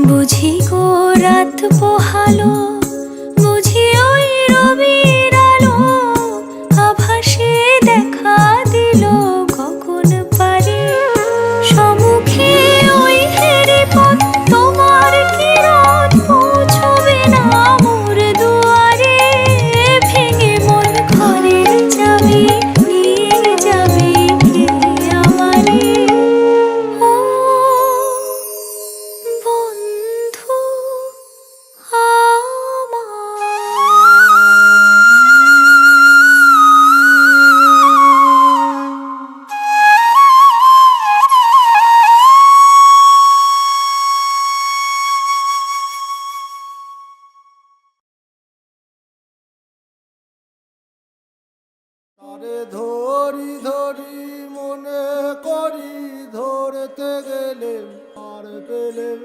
বুঝি গো রাত পোহালো, বুঝি ওই রবির আলো আভাসে দেখা দিল গগন পারে। সম্মুখে ওই হেরি পথ, তোমার কিরণ পৌঁছবে না মোর দুয়ারে। ভেঙে মন ঘরের চাবি নিয়ে যাবে কে আমারে? ও বন্ধু তারে ধরি ধরি মনে করি, ধরতে গেলে আর পেলেম না।